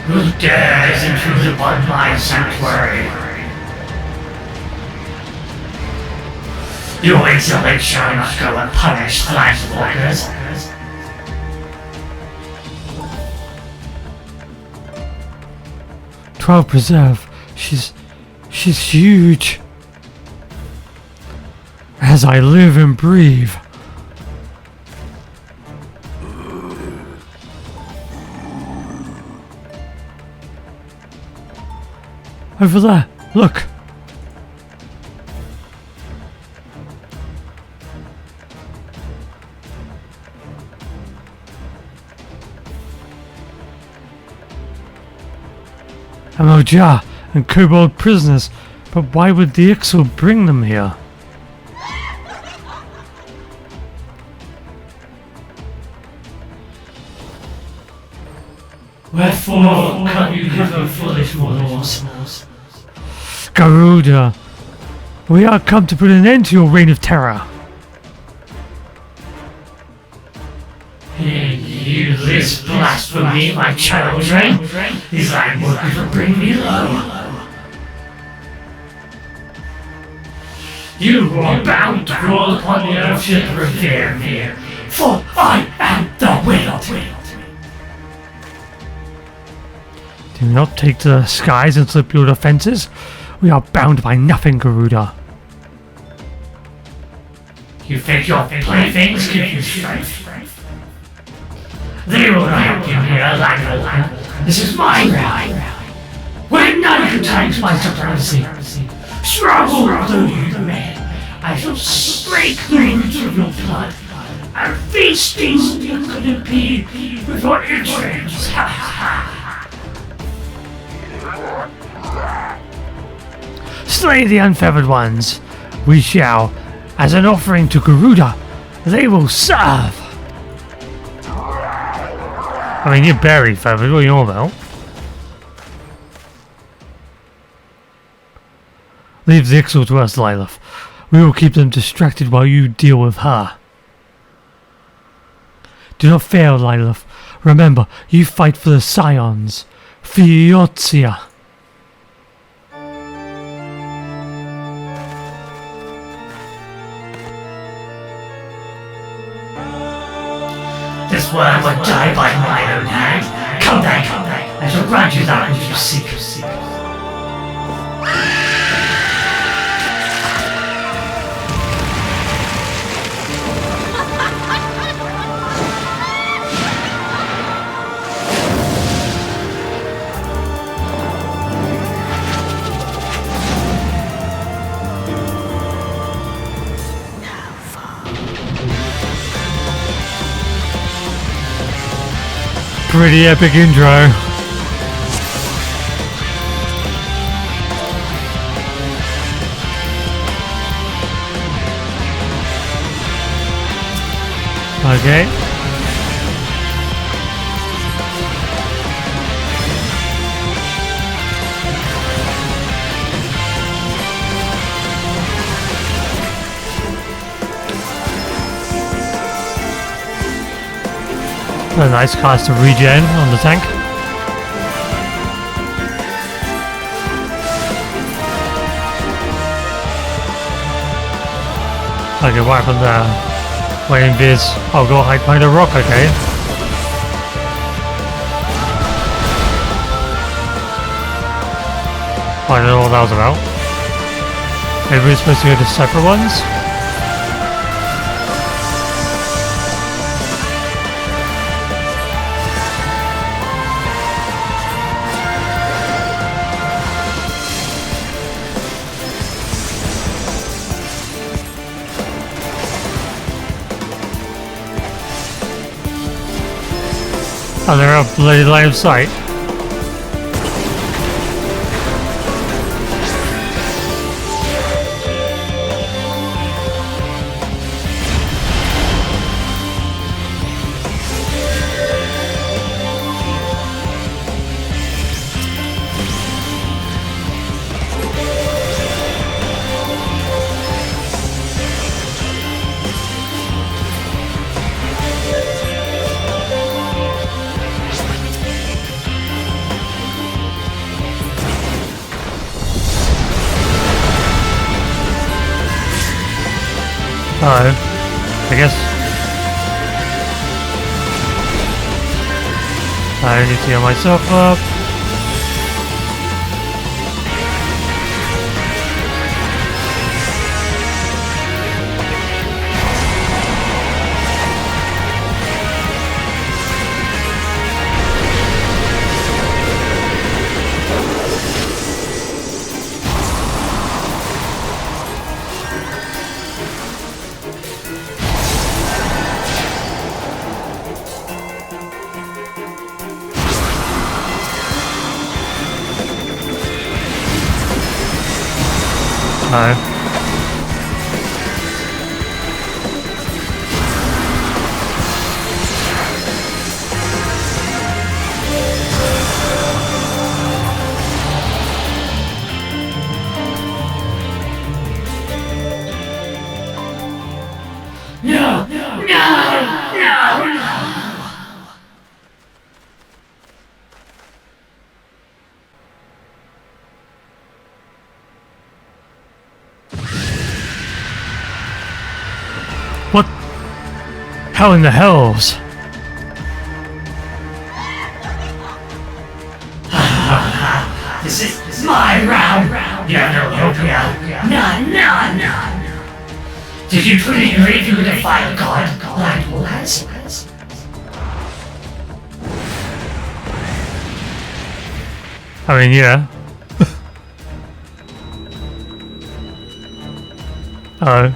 Who dares intrude upon my sanctuary? Your intellect shall not go unpunished, Lightwalkers. Trial Preserve. She's huge. As I live and breathe. Over there, look. Eorzea and kobold prisoners, but why would the Ixal bring them here? Wherefore come you hither, foolish mortals? Garuda, we are come to put an end to your reign of terror. You this blasphemy, my children? These Lightwalkers will bring me low. You are bound to crawl upon the earth should revere me, for I am the wind. Do not take to the skies and slip your defenses. We are bound by nothing, Garuda. You think your playthings give you strength? They will not help you here, Lightwalker. This is my realm, where none can challenge my supremacy. Struggle though you may, I shall break the roots of your blood and feasting you could impede with your entrails. Ha ha ha! Slay the unfeathered ones. We shall, as an offering to Garuda, they will serve. I mean, you're barely feathered, what are you all about? Leave the Ixal to us, Lilith. We will keep them distracted while you deal with her. Do not fail, Lilith. Remember, you fight for the Scions, for Eorzea. This worm would die by my own hand. Come back. I shall grant you that which you seek. Pretty epic intro. Okay. A nice cast of regen on the tank. Okay, what happened there? Wait, invis. I'll go hide behind a rock, okay. I don't know what that was about. Maybe we're supposed to go to separate ones? Oh, they're out bloody line of sight. Oh, I guess I need to heal myself up. No. No, no, no, no. What? How in the hells? This is my realm. You have no hope here. None, none, none. Did you truly agree to defy a god like was? I mean, yeah. Hello.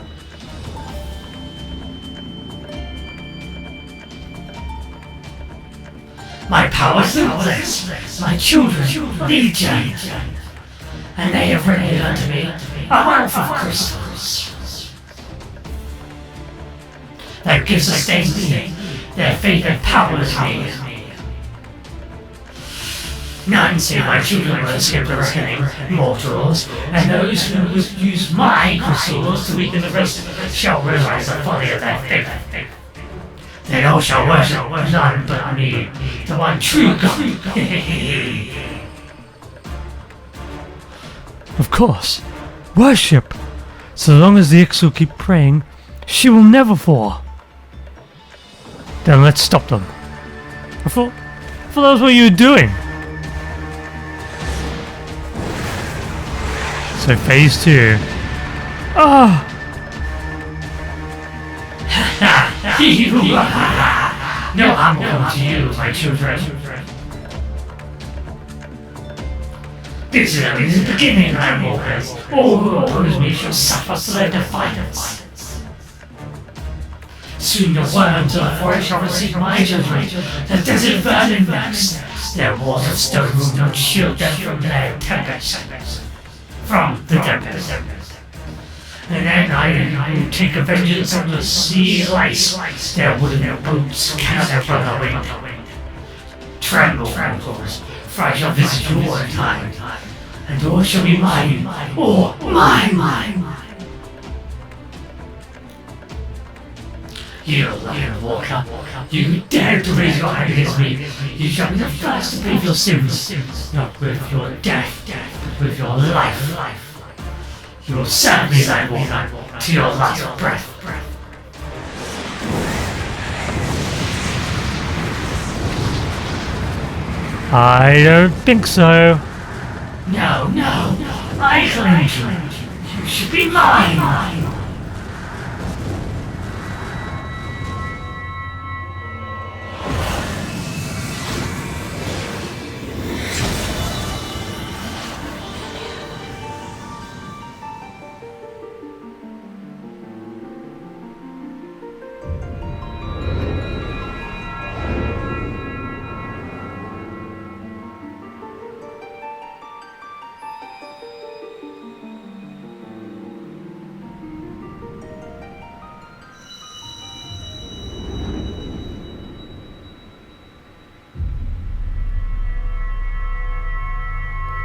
My power is limitless. My children need you. And they have rendered unto me a wealth of crystals. That gives sustained me their faith and powers me. None save my children will escape the reckoning, mortals, and those who would use my crystals to weaken the rest shall realize the folly of their faith. Then all shall worship none but me, the one true God. Of course. Worship. So long as the Ixu keep praying, she will never fall. Then let's stop them. I thought that was what you were doing. So phase 2. Ah! No harm will come to you, my children. This is only the beginning, Landwalkers. All who oppose me shall suffer for their defiance. Soon the worms of the forest shall receive my judgment. The desert vermin next. Their walls of stone will not shield them from their tempest. From the tempest. And then I will take a vengeance on the sea of ice. Their wooden boots cannot ever run away. Tremble, mortals, for I shall visit you all in time. And all shall be mine, or mine. You Landwalker, you dare to raise your hand against me. You shall be the first to pay for your sins, not with your death, but with your life. You will serve me, Landwalker, to your last breath. I don't think so. No, I claim you. You should be mine.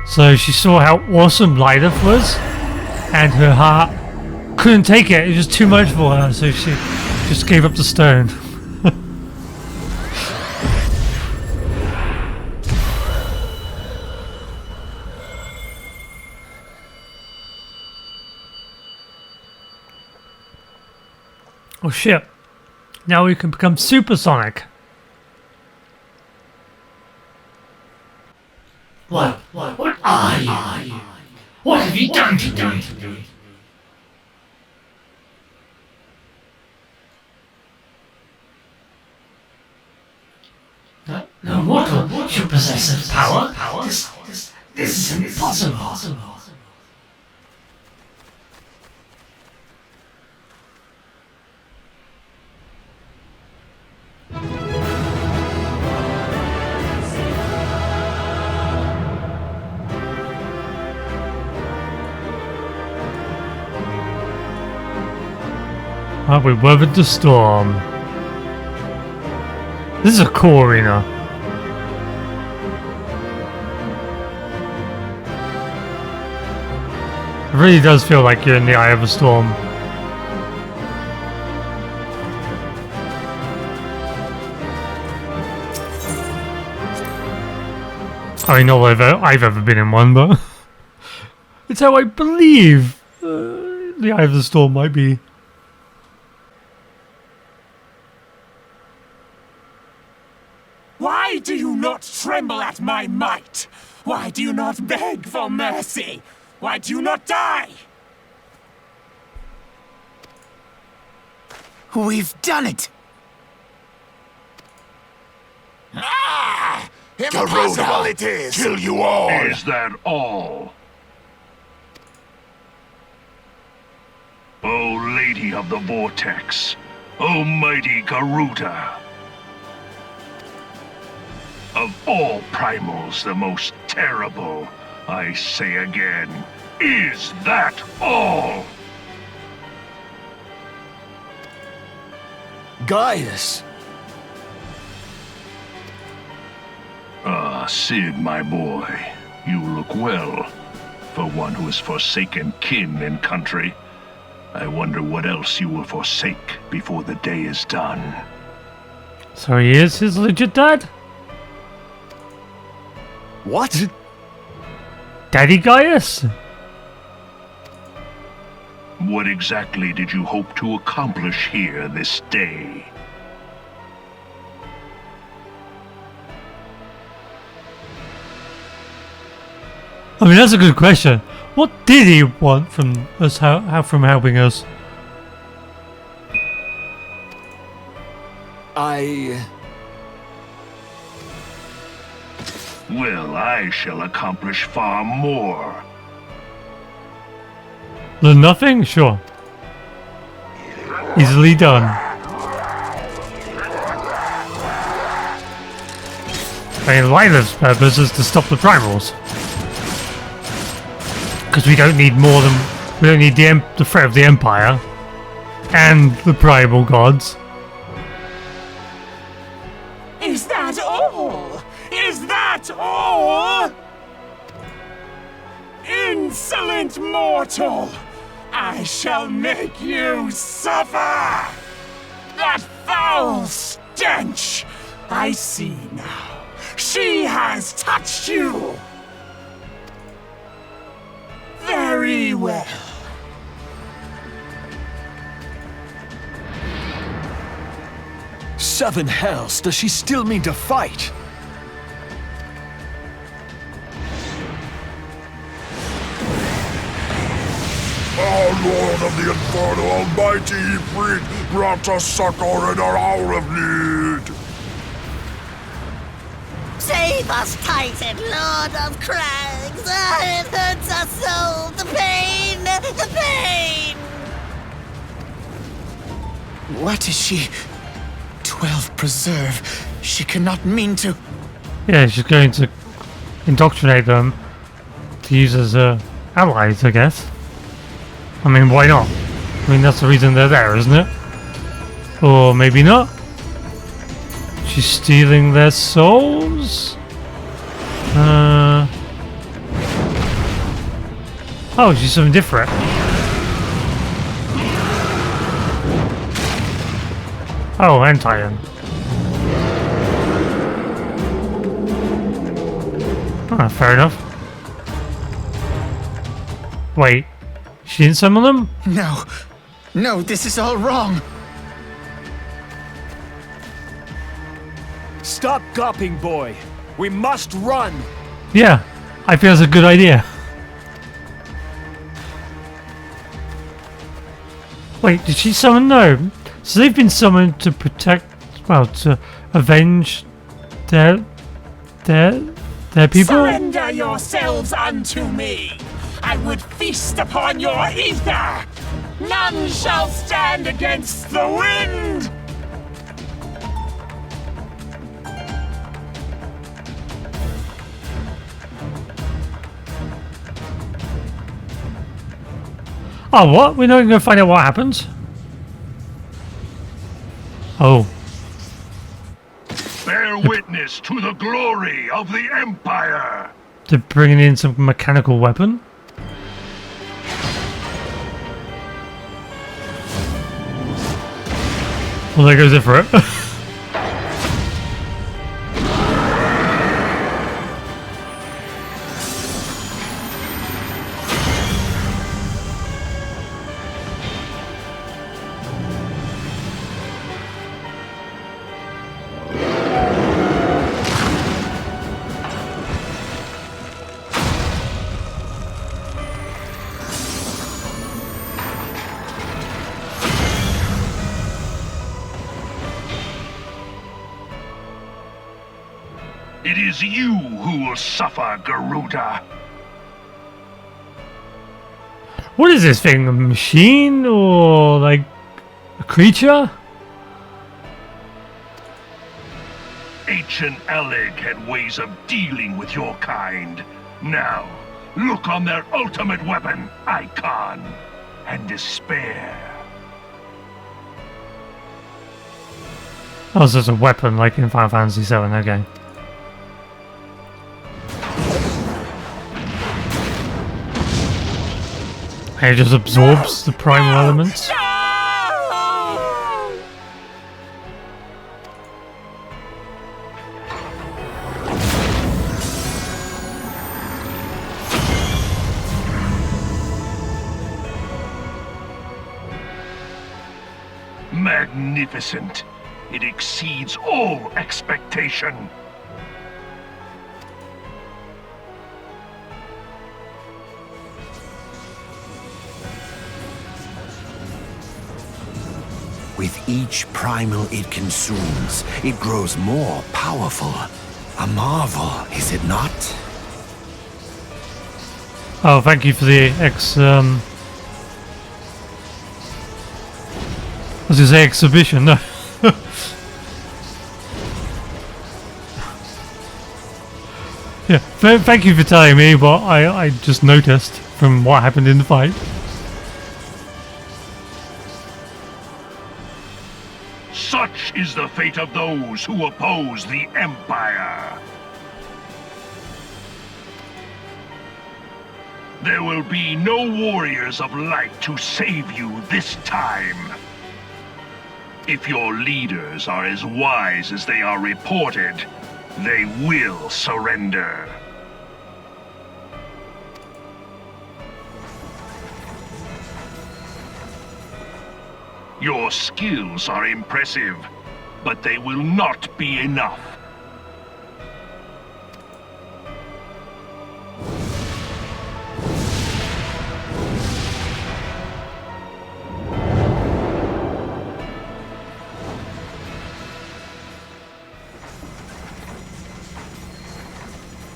So she saw how awesome Lilith was, and her heart couldn't take it. It was too much for her, so she just gave up the stone. Oh shit. Now we can become supersonic. What are you? What have you done to me? No mortal should possess this power. This is impossible. Oh, we weathered the storm. This is a cool arena. It really does feel like you're in the eye of a storm. I know I've ever been in one, but it's how I believe the eye of the storm might be. Why do you not tremble at my might? Why do you not beg for mercy? Why do you not die? We've done it! Ah! Impossible it is! Kill you all! Is that all? O Lady of the Vortex, O mighty Garuda. Of all primals, the most terrible, I say again, is that all? Gaius! Ah, Sid, my boy, you look well. For one who has forsaken kin and country, I wonder what else you will forsake before the day is done. So he is his legit dad? What? Daddy Gaius? What exactly did you hope to accomplish here this day? I mean, that's a good question. What did he want from us? How from helping us? Well, I shall accomplish far more. The nothing? Sure. Easily done. I mean, Lila's purpose is to stop the primals. Because we don't need more than... We don't need the threat of the Empire. And the primal gods. Is that all? Is that all? Insolent mortal! I shall make you suffer! That foul stench! I see now. She has touched you! Very well. Seven hells, does she still mean to fight? Our Lord of the Inferno Almighty brought us succor in our hour of need. Save us, Titan, Lord of Crags! Ah, it hurts our soul! The pain! The pain! What is she? 12 preserve. She cannot mean to... Yeah, she's going to indoctrinate them to use as allies, I guess. I mean, why not? I mean, that's the reason they're there, isn't it? Or maybe not? She's stealing their souls? Oh, she's something different. Oh, Antion. Ah, fair enough. Wait, she didn't summon them? No. No, this is all wrong. Stop gawping, boy. We must run. Yeah, I feel it's a good idea. Wait, did she summon? No. So they've been summoned to protect, well, to avenge their people? Surrender yourselves unto me. I would feast upon your ether. None shall stand against the wind. Oh, what? We're not going to find out what happens? Oh. Bear witness to the glory of the Empire! They're bringing in some mechanical weapon? Well, there goes it for it. It is you who will suffer, Garuda. What is this thing? A machine or like a creature? Ancient Alleg had ways of dealing with your kind. Now, look on their ultimate weapon, Icon, and despair. Oh, so it's a weapon like in Final Fantasy VII, okay. It just absorbs the primal elements. Magnificent. It exceeds all expectation. With each primal it consumes, it grows more powerful. A marvel, is it not? Oh, thank you for the I was gonna say exhibition, no. Yeah, thank you for telling me, but I just noticed from what happened in the fight. Such is the fate of those who oppose the Empire. There will be no warriors of light to save you this time. If your leaders are as wise as they are reported, they will surrender. Your skills are impressive, but they will not be enough.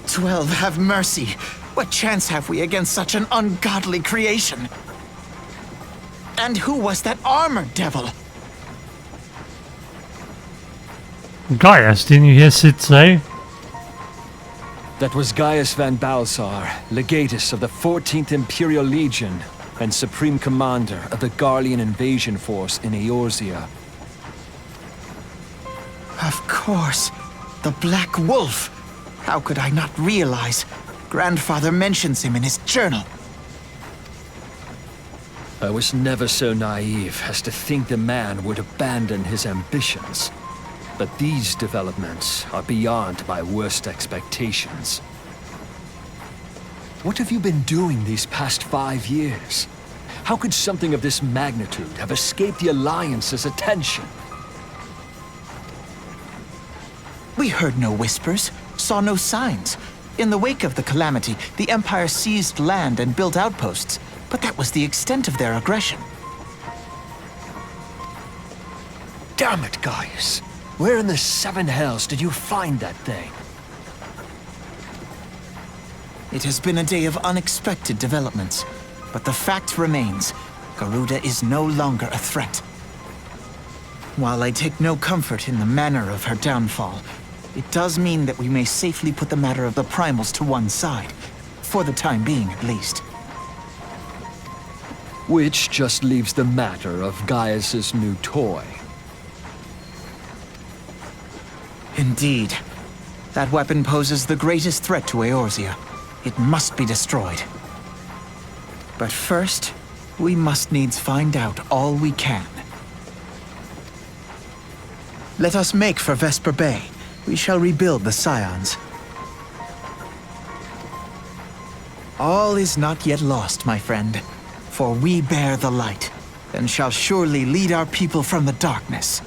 "12, have mercy. What chance have we against such an ungodly creation? And who was that armored devil?" Gaius, didn't you hear Sid say? That was Gaius van Balsar, legatus of the 14th Imperial Legion and Supreme Commander of the Garlean invasion force in Eorzea. Of course. The Black Wolf. How could I not realize? Grandfather mentions him in his journal. I was never so naive as to think the man would abandon his ambitions. But these developments are beyond my worst expectations. What have you been doing these past 5 years? How could something of this magnitude have escaped the Alliance's attention? We heard no whispers, saw no signs. In the wake of the calamity, the Empire seized land and built outposts, but that was the extent of their aggression. Damn it, guys. Where in the seven hells did you find that thing? It has been a day of unexpected developments, but the fact remains, Garuda is no longer a threat. While I take no comfort in the manner of her downfall, it does mean that we may safely put the matter of the primals to one side, for the time being at least. Which just leaves the matter of Gaius's new toy. Indeed. That weapon poses the greatest threat to Eorzea. It must be destroyed. But first, we must needs find out all we can. Let us make for Vesper Bay. We shall rebuild the Scions. All is not yet lost, my friend, for we bear the light, and shall surely lead our people from the darkness.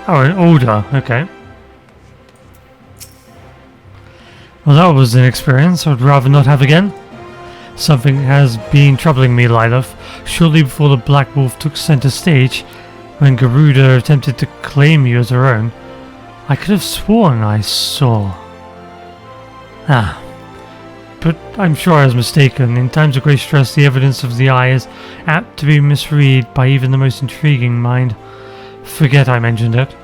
Oh, an order, okay. Well, that was an experience I'd rather not have again. Something has been troubling me, Lilith. Shortly before the Black Wolf took center stage, when Garuda attempted to claim you as her own, I could have sworn I saw... But I'm sure I was mistaken. In times of great stress, the evidence of the eye is apt to be misread by even the most intriguing mind. Forget I mentioned it.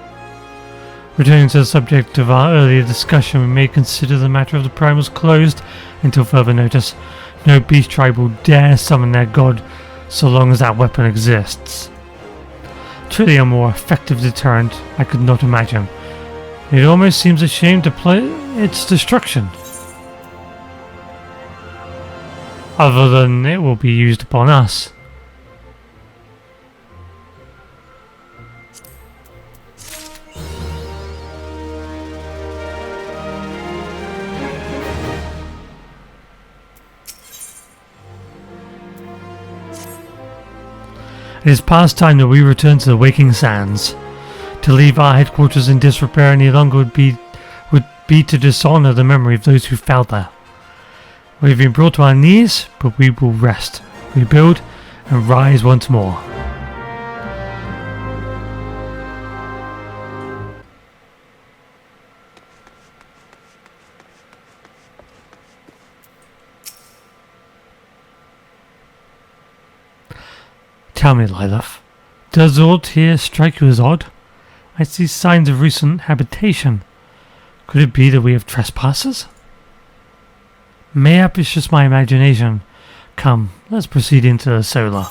Returning to the subject of our earlier discussion, we may consider the matter of the primals closed until further notice. No beast tribe will dare summon their god so long as that weapon exists. Truly a more effective deterrent I could not imagine. It almost seems a shame to play its destruction. Other than it will be used upon us. It is past time that we return to the Waking Sands. To leave our headquarters in disrepair any longer would be to dishonor the memory of those who fell there. We have been brought to our knees, but we will rest, rebuild, and rise once more. Tell me, Lilith, does aught here strike you as odd? I see signs of recent habitation. Could it be that we have trespassers? Mayhap it's just my imagination. Come, let's proceed into the solar.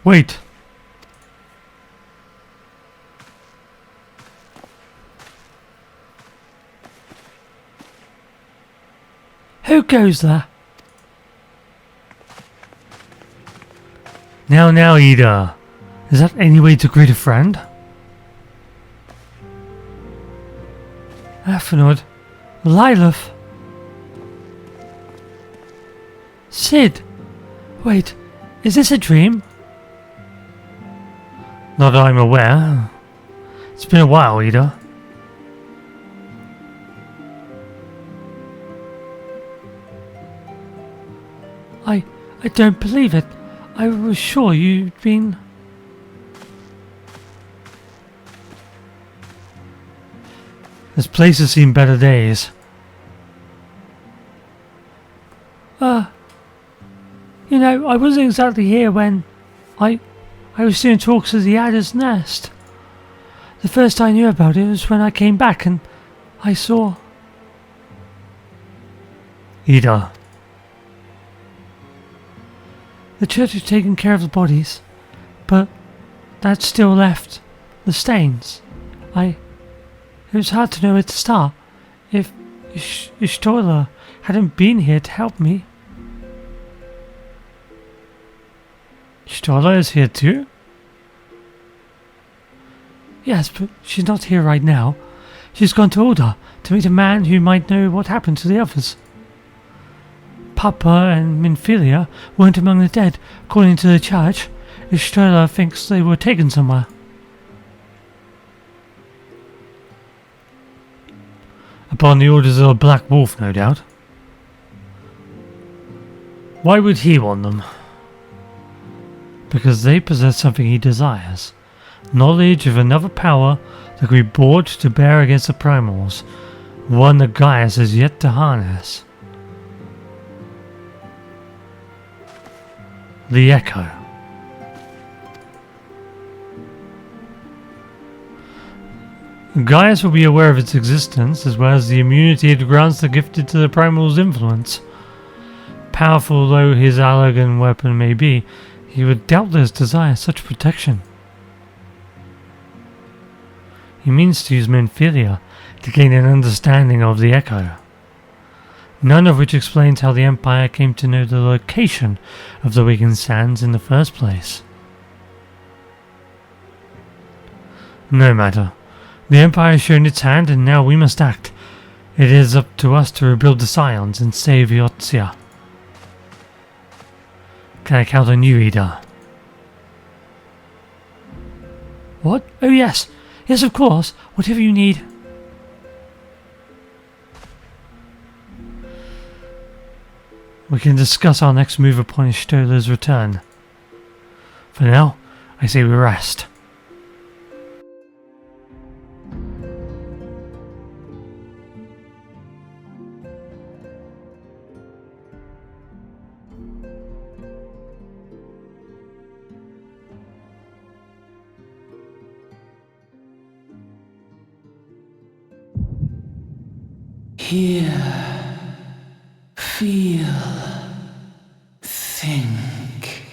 Wait. Who goes there? Now, Ida. Is that any way to greet a friend? Athenord. Lilith. Sid. Wait, is this a dream? Not that I'm aware. It's been a while, Ida. I don't believe it. I was sure you'd been... This place has seen better days. You know, I wasn't exactly here when I was doing talks at the Adder's Nest. The first I knew about it was when I came back and I saw... Ida, The church has taken care of the bodies, but that still left the stains. It was hard to know where to start. If Eorzea hadn't been here to help me. Eorzea is here too? Yes, but she's not here right now. She's gone to Order to meet a man who might know what happened to the others. Papa and Minfilia weren't among the dead, according to the church. Eorzea thinks they were taken somewhere. Upon the orders of a Black Wolf, no doubt. Why would he want them? Because they possess something he desires. Knowledge of another power that can be brought to bear against the primals. One that Gaius has yet to harness. The Echo. Gaius will be aware of its existence, as well as the immunity it grants the gifted to the primal's influence. Powerful though his Allagan weapon may be, he would doubtless desire such protection. He means to use Minfilia to gain an understanding of the Echo. None of which explains how the Empire came to know the location of the Wigan Sands in the first place. No matter. The Empire has shown its hand, and now we must act. It is up to us to rebuild the Scions and save Eorzea. Can I count on you, Ida? What? Oh yes. Yes, of course. Whatever you need. We can discuss our next move upon Eorzea's return. For now, I say we rest. Hear, feel, think.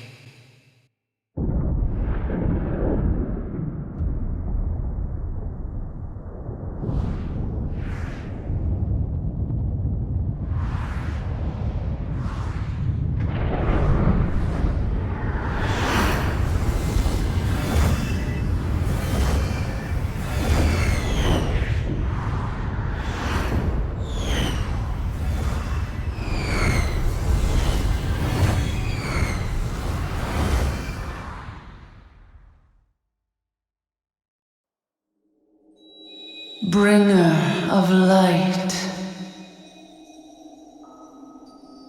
Bringer of light,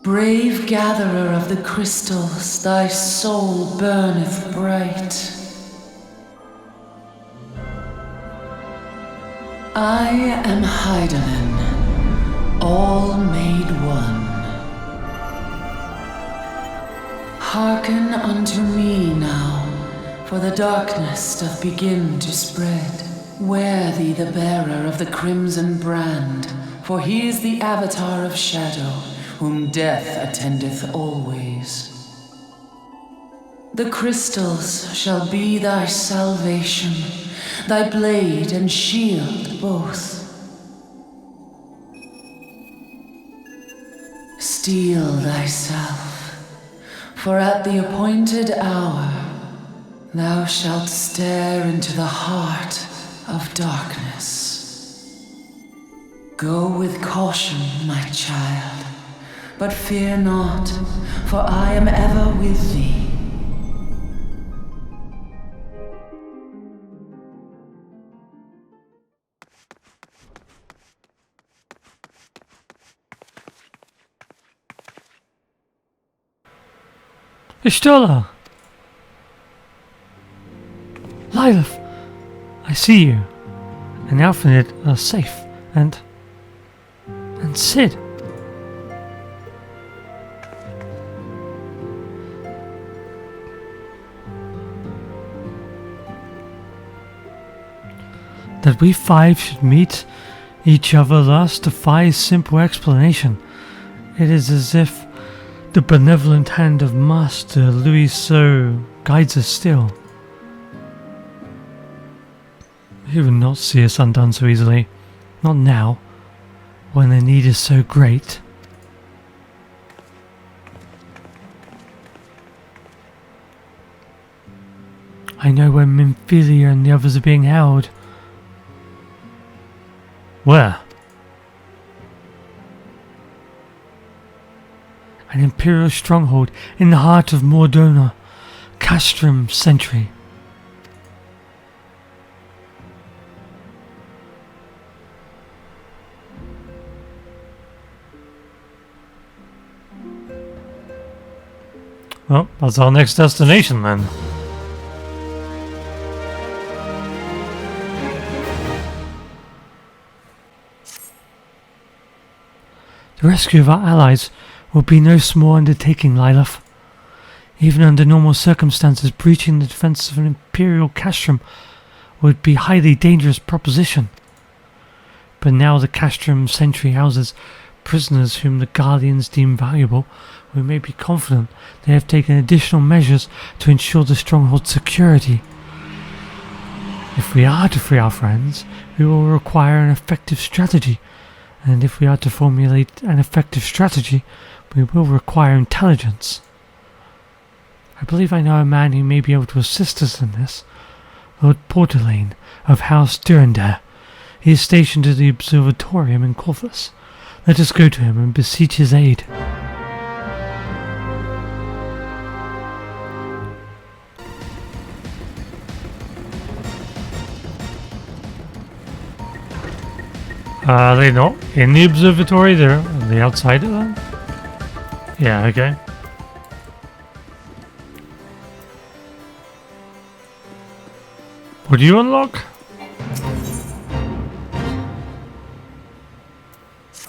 brave gatherer of the crystals, thy soul burneth bright. I am Hydaelyn, all made one. Hearken unto me now, for the darkness doth begin to spread. Wear thee the bearer of the crimson brand, for he is the avatar of shadow, whom death attendeth always. The crystals shall be thy salvation, thy blade and shield both. Steel thyself, for at the appointed hour thou shalt stare into the heart of darkness. Go with caution, my child, but fear not, for I am ever with thee. Eorzea! Lilith! I see you. And Alphanid are safe, and Sid. That we five should meet each other thus defies simple explanation. It is as if The benevolent hand of Master Louis So guides us still. He will not see us undone so easily. Not now, when the need is so great. I know where Minfilia and the others are being held. Where? An Imperial stronghold in the heart of Mordona, Castrum Sentry. Well, that's our next destination then. The rescue of our allies will be no small undertaking, Lilith. Even under normal circumstances, breaching the defenses of an Imperial castrum would be a highly dangerous proposition. But now the castrum sentry houses prisoners whom the Guardians deem valuable, we may be confident they have taken additional measures to ensure the stronghold's security. If we are to free our friends, we will require an effective strategy. And if we are to formulate an effective strategy, we will require intelligence. I believe I know a man who may be able to assist us in this. Lord Portelaine of House Durandare. He is stationed at the observatorium in Corvus. Let us go to him and beseech his aid. Are they not in the observatory? They're on the outside of them? Yeah, okay. What do you unlock?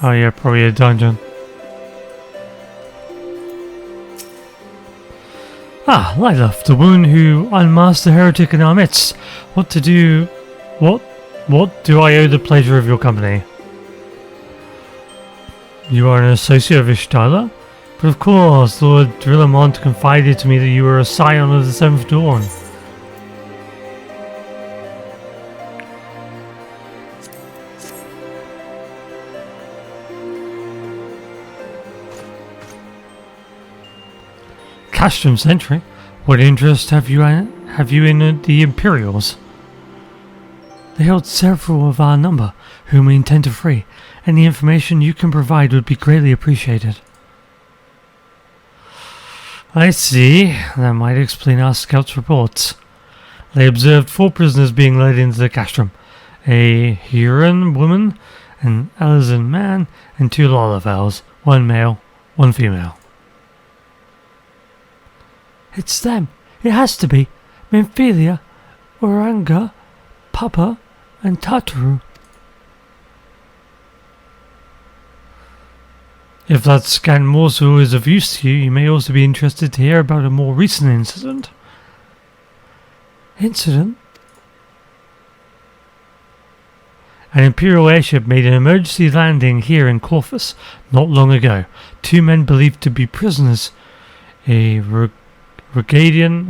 Oh yeah, probably a dungeon. Ah, Lilith, the woman who unmasked the heretic in our midst. What do I owe the pleasure of your company? You are an associate of Ishtala? But of course, Lord Drillamont confided to me that you were a scion of the Seventh Dawn. Castrum Sentry? What interest have you in the Imperials? They held several of our number, whom we intend to free. Any information you can provide would be greatly appreciated. I see. That might explain our scouts' reports. They observed 4 prisoners being led into the castrum. A Huron woman, an Elizan man, and 2 Lolavels. 1 male, 1 female. It's them. It has to be. Minfilia, Oranga, Papa, and Tataru. If that scant morsel is of use to you, you may also be interested to hear about a more recent incident. Incident? An Imperial airship made an emergency landing here in Corvus not long ago. 2 men believed to be prisoners. A Rogadin,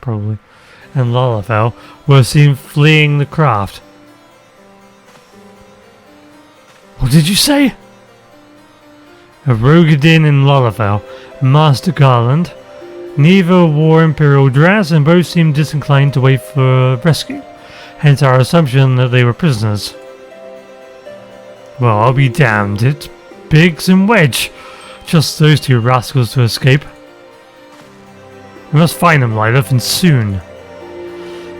probably, and Lalafel were seen fleeing the craft. What did you say? A Rogadin and Lalafel, Master Garland. Neither wore Imperial dress and both seemed disinclined to wait for rescue, hence our assumption that they were prisoners. Well, I'll be damned. It's Biggs and Wedge. Just those 2 rascals to escape. We must find them, Lilith, and soon.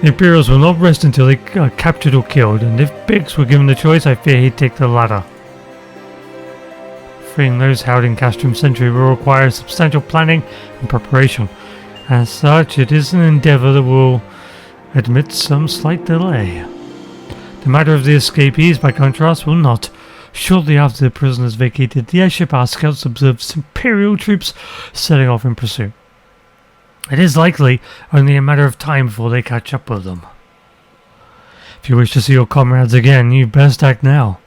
The Imperials will not rest until they are captured or killed, and if Biggs were given the choice, I fear he'd take the latter. Freeing those held in Castrum Sentry will require substantial planning and preparation. As such, it is an endeavour that will admit some slight delay. The matter of the escapees, by contrast, will not. Shortly after the prisoners vacated the airship, our scouts observed Imperial troops setting off in pursuit. It is likely only a matter of time before they catch up with them. If you wish to see your comrades again, you best act now.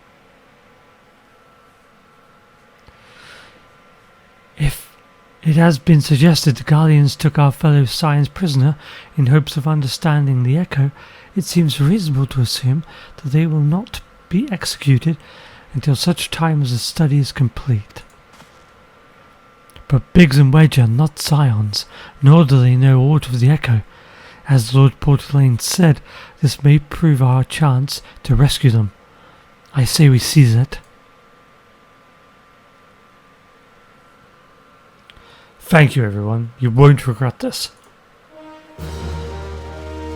If it has been suggested the Guardians took our fellow Scions prisoner in hopes of understanding the Echo, it seems reasonable to assume that they will not be executed until such time as the study is complete. But Biggs and Wedge are not Scions, nor do they know aught of the Echo. As Lord Portelaine said, this may prove our chance to rescue them. I say we seize it. Thank you, everyone. You won't regret this.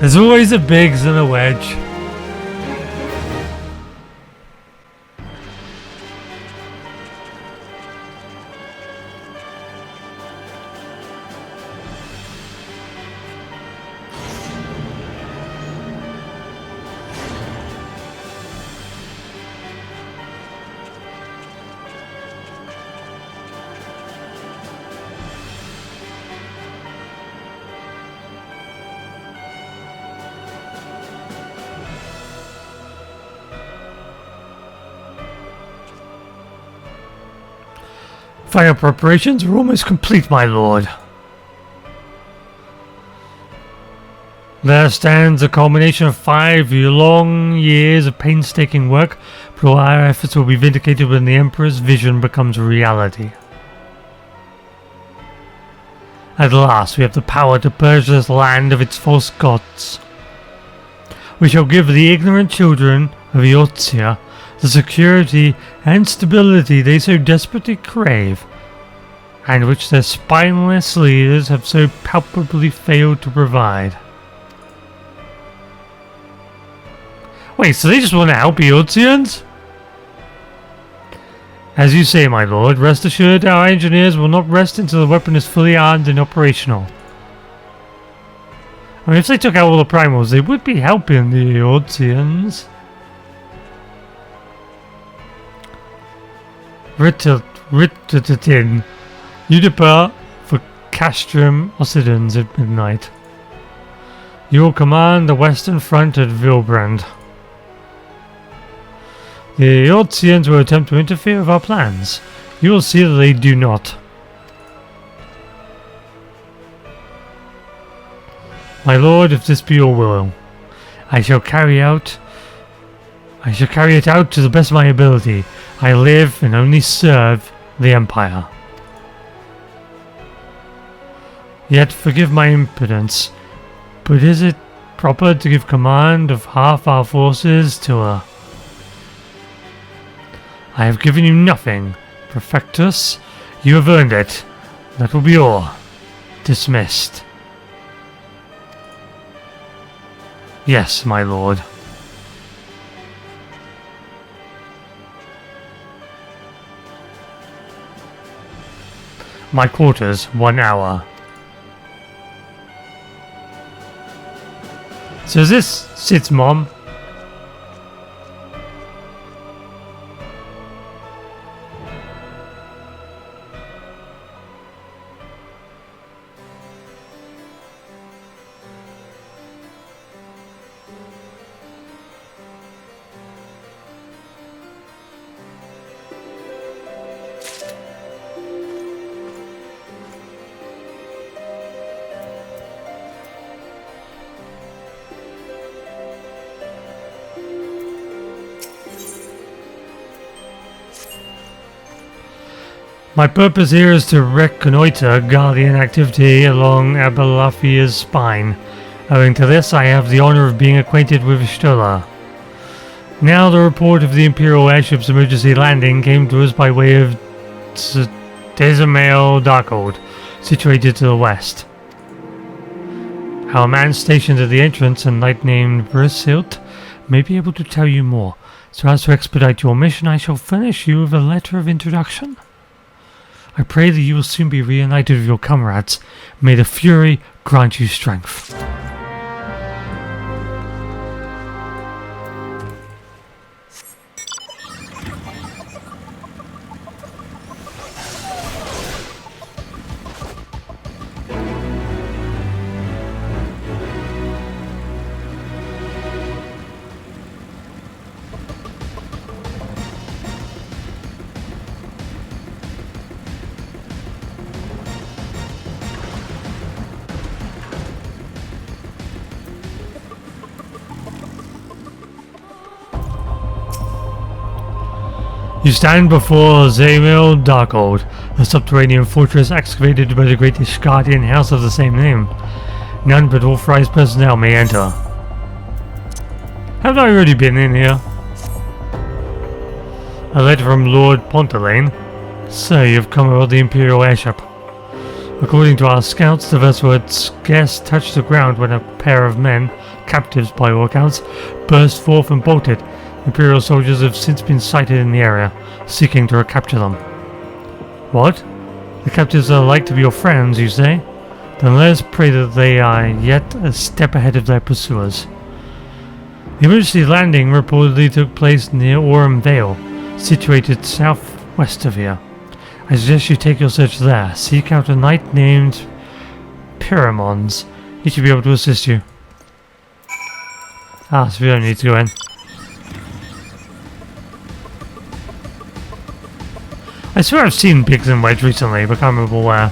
There's always a Biggs and a Wedge. Final preparations are almost complete, my lord. There stands a culmination of 5 long years of painstaking work, but all our efforts will be vindicated when the Emperor's vision becomes reality. At last we have the power to purge this land of its false gods. We shall give the ignorant children of Eorzea the security and stability they so desperately crave, and which their spineless leaders have so palpably failed to provide. Wait, so they just want to help Eorzeans? As you say, my lord, rest assured our engineers will not rest until the weapon is fully armed and operational. I mean, if they took out all the primals, they would be helping the Eorzeans. Rittitatin. You depart for Castrum Occidens at midnight. You will command the western front at Vilbrand. The Eorzeans will attempt to interfere with our plans. You will see that they do not. My lord, if this be your will, I shall carry it out to the best of my ability. I live and only serve the Empire. Yet forgive my impudence, but is it proper to give command of half our forces to a... I have given you nothing, Prefectus. You have earned it. That will be all. Dismissed. Yes, my lord. My quarters, 1 hour. So is this Sid's mom? My purpose here is to reconnoiter Guardian activity along Abalafia's spine. Owing to this, I have the honor of being acquainted with Stola. Now the report of the Imperial airship's emergency landing came to us by way of Tezamail Darkhold, situated to the west. Our man stationed at the entrance, a knight named Brisilt, may be able to tell you more. So as to expedite your mission, I shall furnish you with a letter of introduction. I pray that you will soon be reunited with your comrades. May the Fury grant you strength. You stand before Zamil Darkhold, a subterranean fortress excavated by the great Ishgardian house of the same name. None but authorized personnel may enter. Haven't I already been in here? A letter from Lord Pontelane. Sir, you've come aboard the Imperial airship. According to our scouts, the vessel had scarce touched the ground when a pair of men, captives by all accounts, burst forth and bolted. Imperial soldiers have since been sighted in the area, seeking to recapture them. What? The captives are like to be your friends, you say? Then let us pray that they are yet a step ahead of their pursuers. The emergency landing reportedly took place near Orem Vale, situated southwest of here. I suggest you take your search there. Seek out a knight named Pyramons. He should be able to assist you. Ah, so we don't need to go in. I swear I've seen Biggs and Wedge recently, but can't remember where.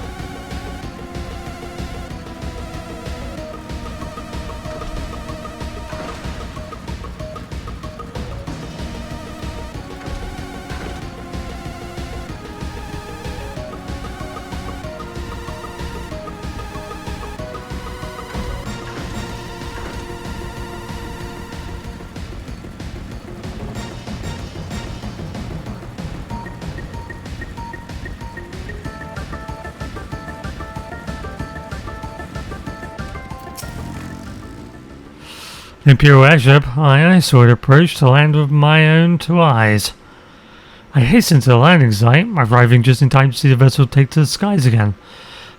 The Imperial airship, I saw it approach to land with my own two eyes. I hastened to the landing site, arriving just in time to see the vessel take to the skies again,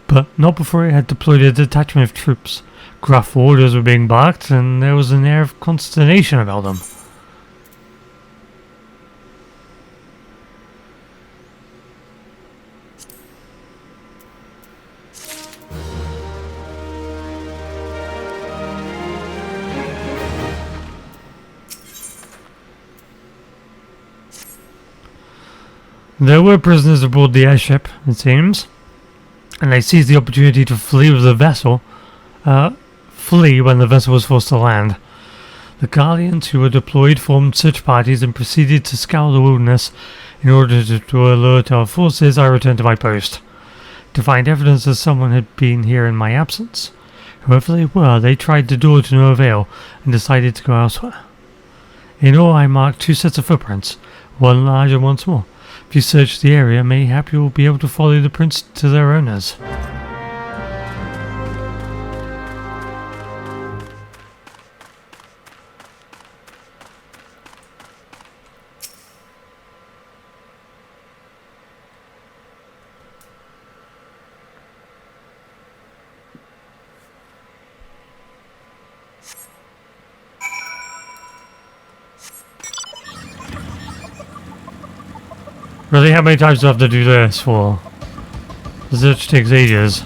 but not before it had deployed a detachment of troops. Gruff orders were being barked, and there was an air of consternation about them. There were prisoners aboard the airship, it seems, and they seized the opportunity to flee with the vessel, flee when the vessel was forced to land. The Guardians who were deployed formed search parties and proceeded to scour the wilderness. In order to alert our forces, I returned to my post, to find evidence that someone had been here in my absence. Whoever they were, they tried the door to no avail, and decided to go elsewhere. In all, I marked 2 sets of footprints, one large and one small. If you search the area, mayhap you will be able to follow the prints to their owners. Really, how many times do I have to do this for? The search takes ages.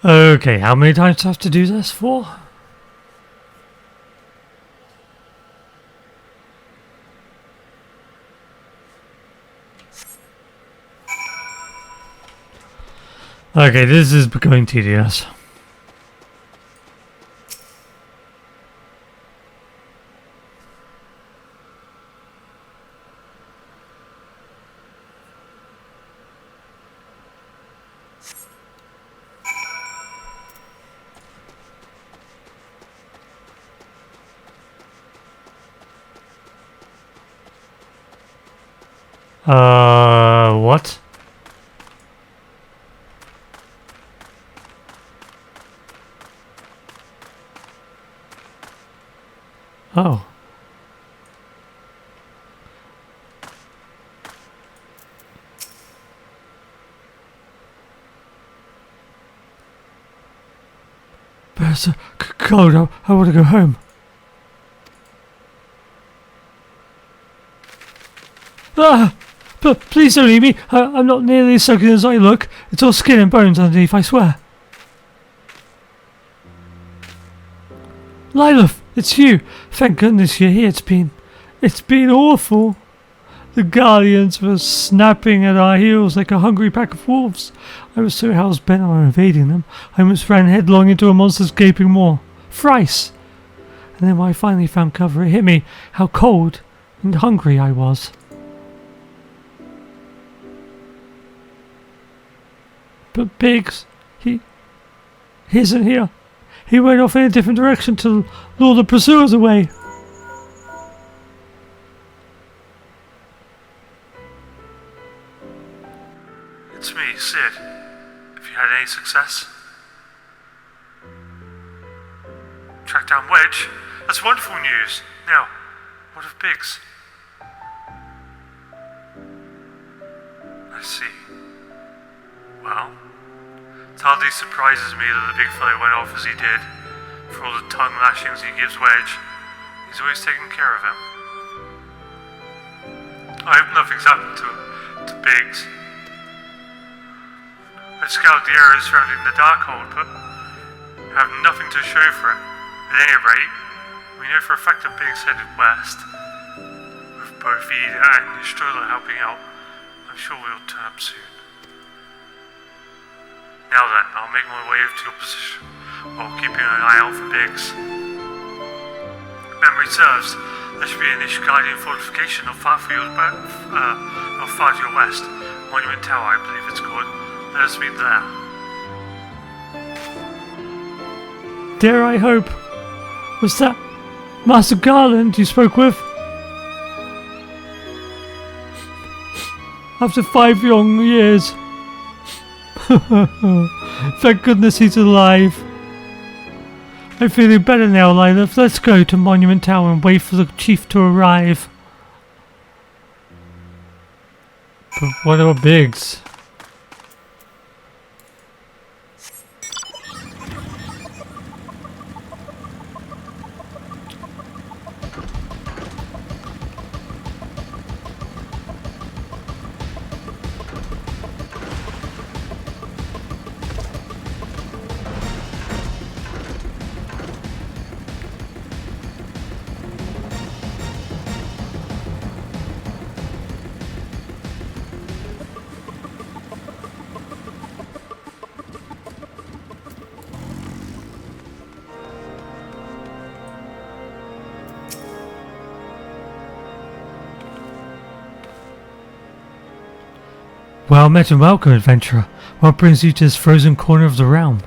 Okay, how many times do I have to do this for? Okay, this is becoming tedious. What? Oh. it's so cold. I want to go home. Ah! But please don't leave me. I'm not nearly as ugly as I look. It's all skin and bones underneath, I swear. Lilith, it's you. Thank goodness you're here. It's been awful. The Guardians were snapping at our heels like a hungry pack of wolves. I was so hell's-bent on evading them, I almost ran headlong into a monster's gaping maw. Thrice! And then when I finally found cover, it hit me how cold and hungry I was. But Biggs, he isn't here. He went off in a different direction to lure the pursuers away. It's me, Sid. Have you had any success? Track down Wedge? That's wonderful news. Now, what of Biggs? I see. Well, it hardly surprises me that the big fellow went off as he did. For all the tongue lashings he gives Wedge, he's always taken care of him. I hope nothing's happened to Biggs. I scoured the area surrounding the Darkhold, but have nothing to show for it. At any rate, we know for a fact that Biggs headed west. With both Ida and Eorzea helping out, I'm sure we'll turn up soon. Now then, I'll make my way over to your position, while keeping an eye out for Biggs. Memory serves, there should be an Ishgardian fortification not far to your west. Monument Tower, I believe it's called. Let us meet there. Dare I hope? Was that Master Garland you spoke with? After 5 long years. Thank goodness he's alive. I'm feeling better now, Lilith. Let's go to Monument Tower and wait for the chief to arrive. But what about Biggs? Well met and welcome, adventurer. What brings you to this frozen corner of the realm?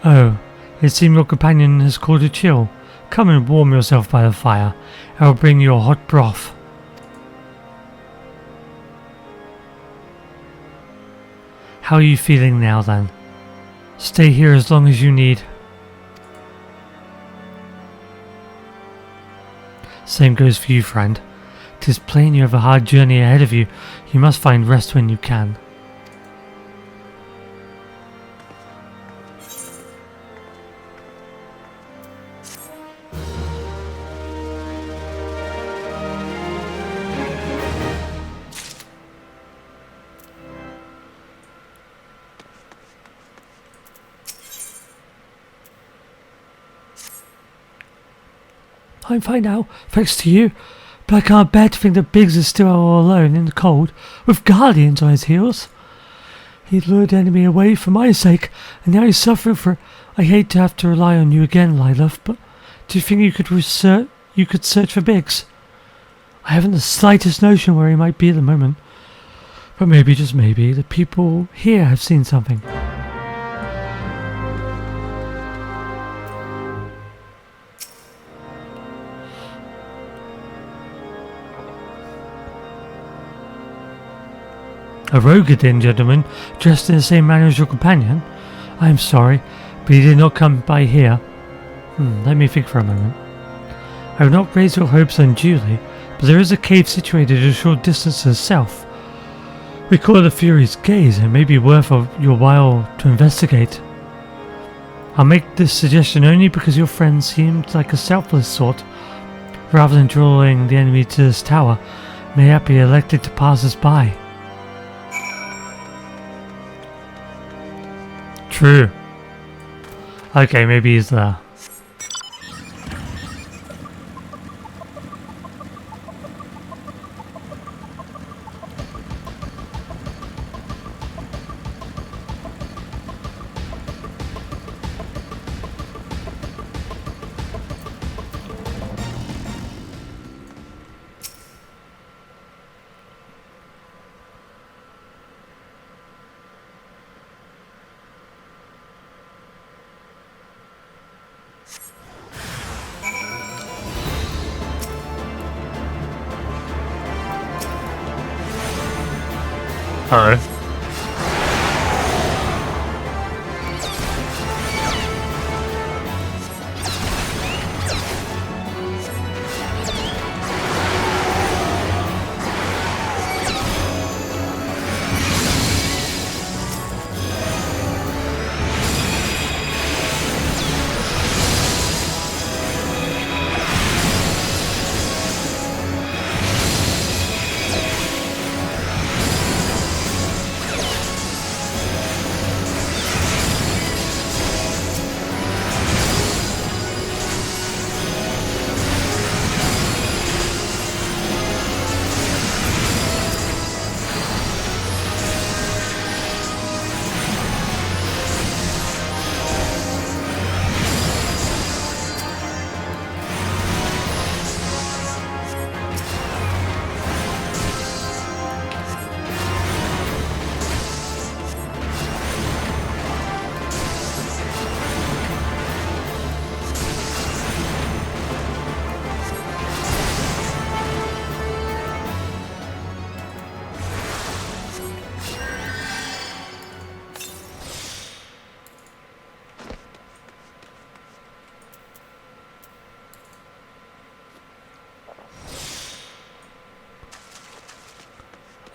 Oh, it seems your companion has called a chill. Come and warm yourself by the fire. I will bring you a hot broth. How are you feeling now then? Stay here as long as you need. Same goes for you, friend. 'Tis plain you have a hard journey ahead of you. You must find rest when you can. I'm fine now, thanks to you. But I can't bear to think that Biggs is still all alone in the cold, with Guardians on his heels. He lured the enemy away for my sake, and now he's suffering for it. I hate to have to rely on you again, Lilith, but do you think you could search for Biggs? I haven't the slightest notion where he might be at the moment. But maybe, just maybe, the people here have seen something. A rogue then, gentlemen, dressed in the same manner as your companion? I am sorry, but he did not come by here. Let me think for a moment. I will not raise your hopes unduly, but there is a cave situated a short distance to the south. We call it the Fury's Gaze, and it may be worth your while to investigate. I'll make this suggestion only because your friend seemed like a selfless sort. Rather than drawing the enemy to this tower, mayhap he elected to pass us by. True. Okay, maybe he's there. Hello.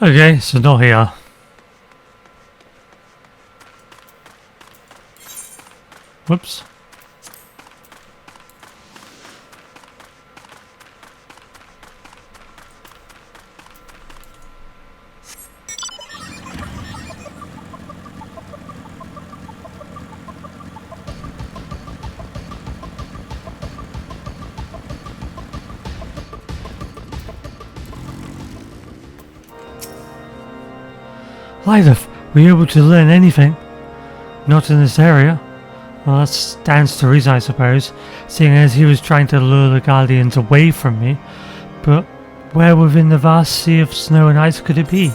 Okay, so not here. Whoops. Lythef, were you able to learn anything? Not in this area. Well, that stands to reason, I suppose, seeing as he was trying to lure the Guardians away from me. But where within the vast sea of snow and ice could it be?